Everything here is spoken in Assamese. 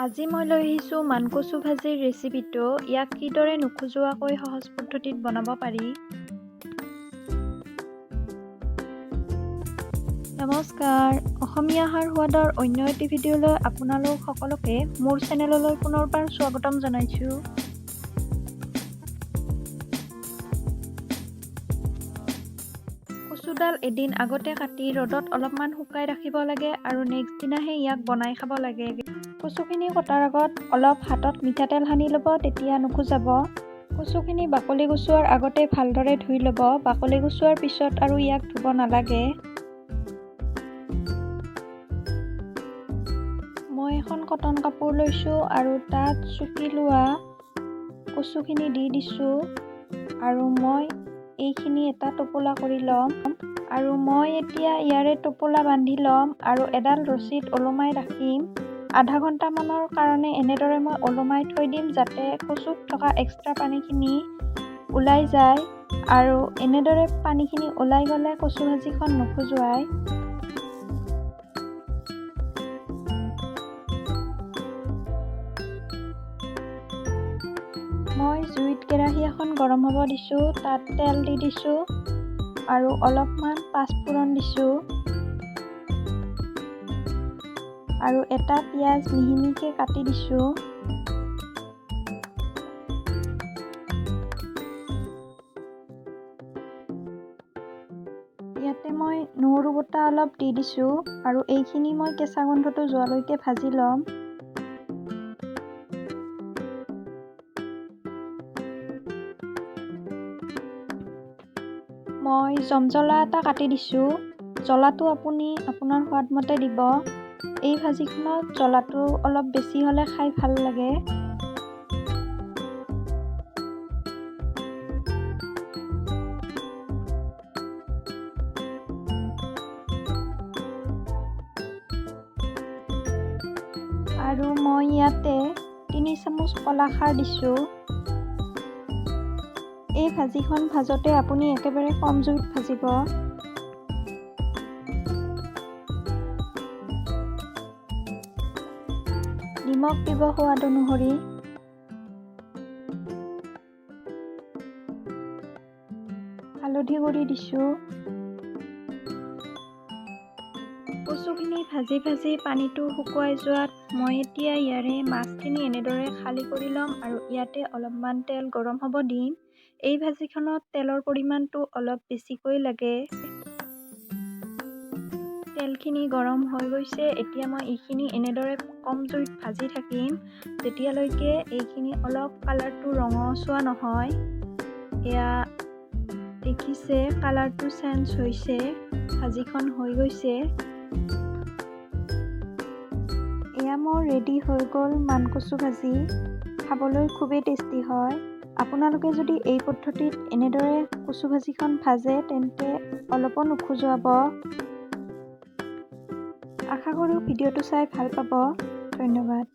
আজি মই লৈ আহিছোঁ মানকচু ভাজিৰ ৰেচিপিটো। ইয়াক কিদৰে নোখোজোৱাকৈ সহজ পদ্ধতিত বনাব পাৰি। নমস্কাৰ, অসমীয়া আহাৰ সোৱাদৰ অন্য এটি ভিডিঅ'লৈ আপোনালোক সকলোকে মোৰ চেনেললৈ পুনৰবাৰ স্বাগতম জনাইছোঁ। কচুডাল এদিন আগতে কাটি ৰ'দত অলপমান শুকাই ৰাখিব লাগে আৰু নেক্সট দিনাহে ইয়াক বনাই খাব লাগে। কচুখিনি কটাৰ আগত অলপ হাতত মিঠাতেল সানি ল'ব, তেতিয়া নুখুজাব। কচুখিনি বাকলি গুচোৱাৰ আগতে ভালদৰে ধুই ল'ব। বাকলি গুচোৱাৰ পিছত আৰু ইয়াক ধুব নালাগে। মই এখন কটন কাপোৰ লৈছোঁ আৰু তাত চুকি লোৱা কচুখিনি দি দিছোঁ আৰু মই এইখিনি এটা টোপোলা কৰি ল'ম আৰু মই এতিয়া ইয়াৰে টোপোলা বান্ধি ল'ম আৰু এডাল ৰছীত ওলোমাই ৰাখিম। আধা ঘণ্টামানৰ কাৰণে এনেদৰে মই ওলোমাই থৈ দিম, যাতে কচুত থকা এক্সট্ৰা পানীখিনি ওলাই যায় আৰু এনেদৰে পানীখিনি ওলাই গ'লে কচু ভাজিখন নোখোজোৱাই। মই জুইত কেৰাহী এখন গৰম হ'ব দিছোঁ, তাত তেল দি দিছোঁ আৰু অলপমান পাঁচফোৰণ দিছোঁ আৰু এটা পিঁয়াজ মিহি মিহিকৈ কাটি দিছোঁ। ইয়াতে মই নহৰু বটা অলপ দি দিছোঁ আৰু এইখিনি মই কেঁচা গোন্ধটো যোৱালৈকে ভাজি ল'ম। মই জমজ্বলা এটা কাটি দিছোঁ। জ্বলাটো আপুনি আপোনাৰ সোৱাদ মতে দিব। এই ভাজিখনত জ্বলাটো অলপ বেছি হ'লে খাই ভাল লাগে। আৰু মই ইয়াতে 3 চামুচ কলাখাৰ দিছোঁ। এই ভাজিখন ভাজোঁতে আপুনি একেবাৰে কম জুইত ভাজিব। নিমখ দিব সোৱাদ অনুসৰি। হালধি গুড়ি দিছোঁ। কচুখিনি ভাজি ভাজি পানীটো শুকুৱাই যোৱাত মই এতিয়া ইয়াৰে মাছখিনি এনেদৰে খালী কৰি ল'ম আৰু ইয়াতে অলপমান তেল গৰম হ'ব দিম। এই ভাজিখনত তেলৰ পৰিমাণটো অলপ বেছিকৈ লাগে। তেলখিনি গৰম হৈ গৈছে। এতিয়া মই এইখিনি এনেদৰে কম জুইত ভাজি থাকিম যেতিয়ালৈকে এইখিনি অলপ কালাৰটো ৰঙচুৱা নহয়। এয়া দেখিছে, কালাৰটো চেঞ্জ হৈছে, ভাজিখন হৈ গৈছে। এয়া মোৰ ৰেডি হৈ গ'ল মানকচু ভাজি। খাবলৈ খুবেই টেষ্টি হয়। আপোনালোকে যদি এই পদ্ধতিত এনেদৰে কচু ভাজিখন ভাজে তেন্তে অলপো নোখোজোৱাব। আশা কৰোঁ ভিডিঅ'টো চাই ভাল পাব। ধন্যবাদ।